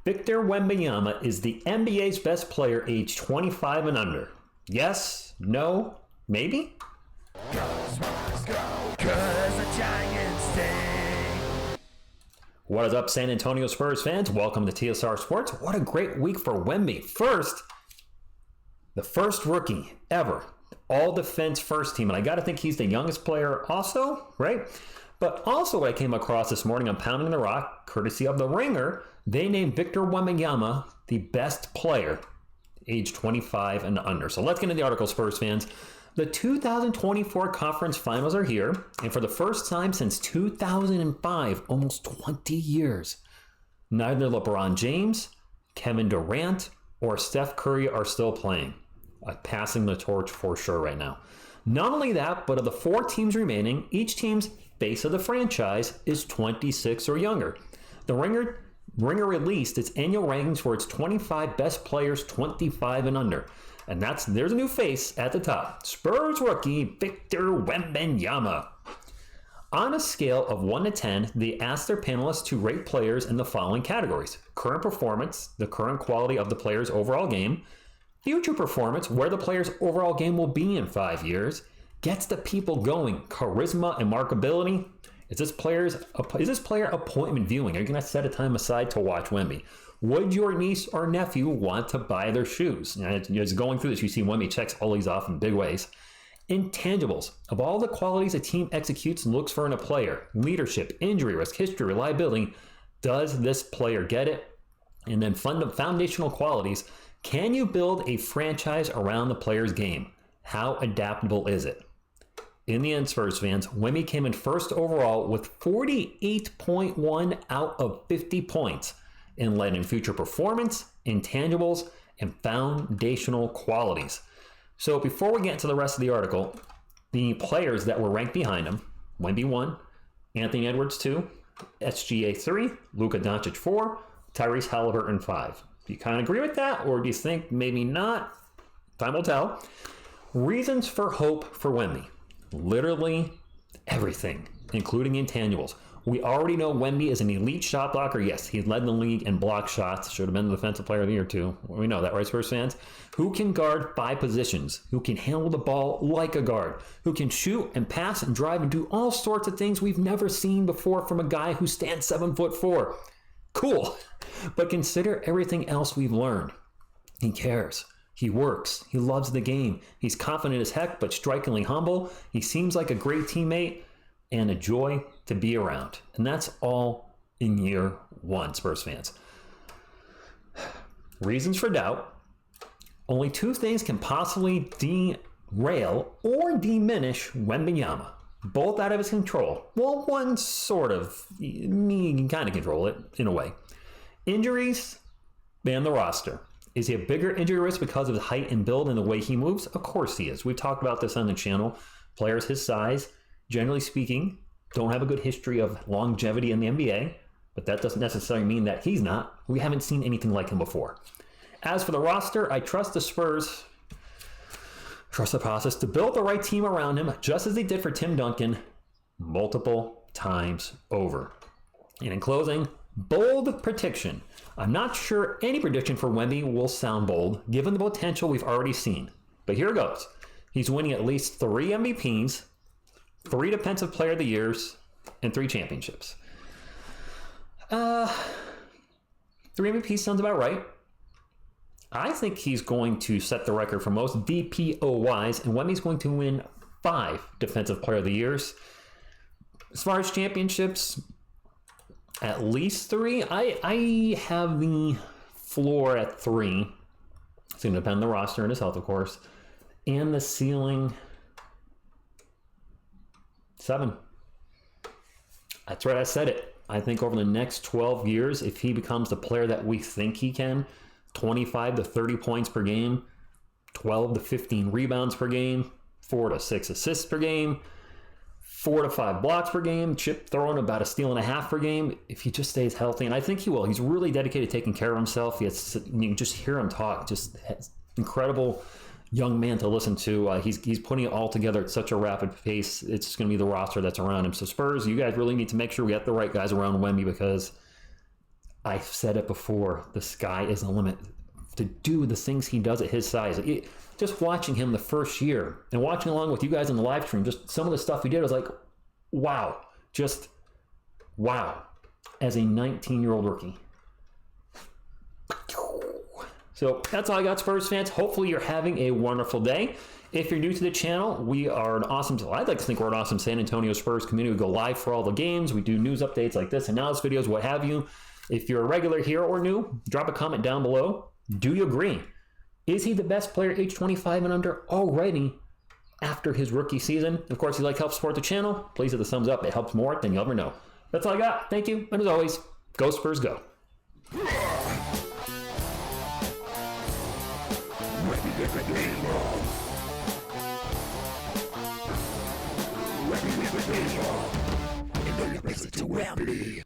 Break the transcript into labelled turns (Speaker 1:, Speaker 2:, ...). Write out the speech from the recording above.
Speaker 1: Victor Wembanyama is the NBA's best player aged 25 and under. Yes? No? Maybe?
Speaker 2: Go, Spurs, go, 'cause the Giants stink.
Speaker 1: What is up, San Antonio Spurs fans? Welcome to TSR Sports. What a great week for Wemby. The first rookie ever, all defense first team. And I got to think he's the youngest player also, right? But also what I came across this morning on Pounding the Rock, courtesy of The Ringer, they named Victor Wembanyama the best player, age 25 and under. So let's get into the article, Spurs fans. The 2024 conference finals are here, and for the first time since 2005, almost 20 years, neither LeBron James, Kevin Durant, or Steph Curry are still playing. Passing the torch for sure right now. Not only that, but of the 4 teams remaining, each team's face of the franchise is 26 or younger. The Ringer released its annual rankings for its 25 best players 25 and under. And there's a new face at the top. Spurs rookie Victor Wembanyama. On a scale of 1 to 10, they asked their panelists to rate players in the following categories: current performance, the current quality of the player's overall game; future performance, where the player's overall game will be in 5 years; gets the people going, charisma and marketability. Is this player appointment viewing? Are you going to set a time aside to watch Wemby? Would your niece or nephew want to buy their shoes? As going through this, you see Wemby checks all these off in big ways. Intangibles. Of all the qualities a team executes and looks for in a player: leadership, injury risk, history, reliability. Does this player get it? And then foundational qualities. Can you build a franchise around the player's game? How adaptable is it? In the end, Spurs fans, Wemby came in first overall with 48.1 out of 50 points and led in future performance, intangibles, and foundational qualities. So before we get into the rest of the article, the players that were ranked behind him: Wemby 1, Anthony Edwards 2, SGA 3, Luka Doncic 4, Tyrese Halliburton 5. Do you kind of agree with that, or do you think maybe not? Time will tell. Reasons for hope for Wemby. Literally everything, including intangibles. We already know Wemby is an elite shot blocker. Yes, he led the league in block shots. Should have been the defensive player of the year too. We know that, right, Spurs fans? Who can guard 5 positions, who can handle the ball like a guard, who can shoot and pass and drive and do all sorts of things we've never seen before from a guy who stands 7'4". Cool. But consider everything else we've learned. He cares. He works. He loves the game. He's confident as heck, but strikingly humble. He seems like a great teammate and a joy to be around. And that's all in year 1, Spurs fans. Reasons for doubt. Only 2 things can possibly derail or diminish Wembanyama. Both out of his control. Well, one sort of. He can kind of control it in a way. Injuries and the roster. Is he a bigger injury risk because of his height and build and the way he moves? Of course he is. We've talked about this on the channel. Players his size, generally speaking, don't have a good history of longevity in the NBA, but that doesn't necessarily mean that he's not. We haven't seen anything like him before. As for the roster, I trust the Spurs, trust the process to build the right team around him, just as they did for Tim Duncan multiple times over. And in closing, bold prediction. I'm not sure any prediction for Wemby will sound bold, given the potential we've already seen. But here goes. He's winning at least 3 MVPs, 3 Defensive Player of the Years, and 3 championships. 3 MVPs sounds about right. I think he's going to set the record for most DPOYs, and Wemby's going to win 5 Defensive Player of the Years. As far as championships, at least 3. I have the floor at 3. It's going to depend on the roster and his health, of course. And the ceiling, 7. That's right, I said it. I think over the next 12 years, if he becomes the player that we think he can, 25 to 30 points per game, 12 to 15 rebounds per game, 4 to 6 assists per game, 4 to 5 blocks per game, chip throwing about a steal and a half per game, if he just stays healthy. And I think he will. He's really dedicated to taking care of himself. You can just hear him talk. Just incredible young man to listen to. He's putting it all together at such a rapid pace. It's going to be the roster that's around him. So Spurs, you guys really need to make sure we get the right guys around Wemby, because I've said it before, the sky is the limit. To do the things he does at his size. Just watching him the first year and watching along with you guys in the live stream, just some of the stuff he did, I was like, wow. Just wow. As a 19-year-old rookie. So that's all I got, Spurs fans. Hopefully you're having a wonderful day. If you're new to the channel, we are an awesome, I'd like to think we're an awesome San Antonio Spurs community. We go live for all the games. We do news updates like this, analysis videos, what have you. If you're a regular here or new, drop a comment down below. Do you agree? Is he the best player age 25 and under already after his rookie season? Of course, if you'd like to help support the channel, please hit the thumbs up. It helps more than you'll ever know. That's all I got. Thank you. And as always, go Spurs, go.
Speaker 2: Wemby.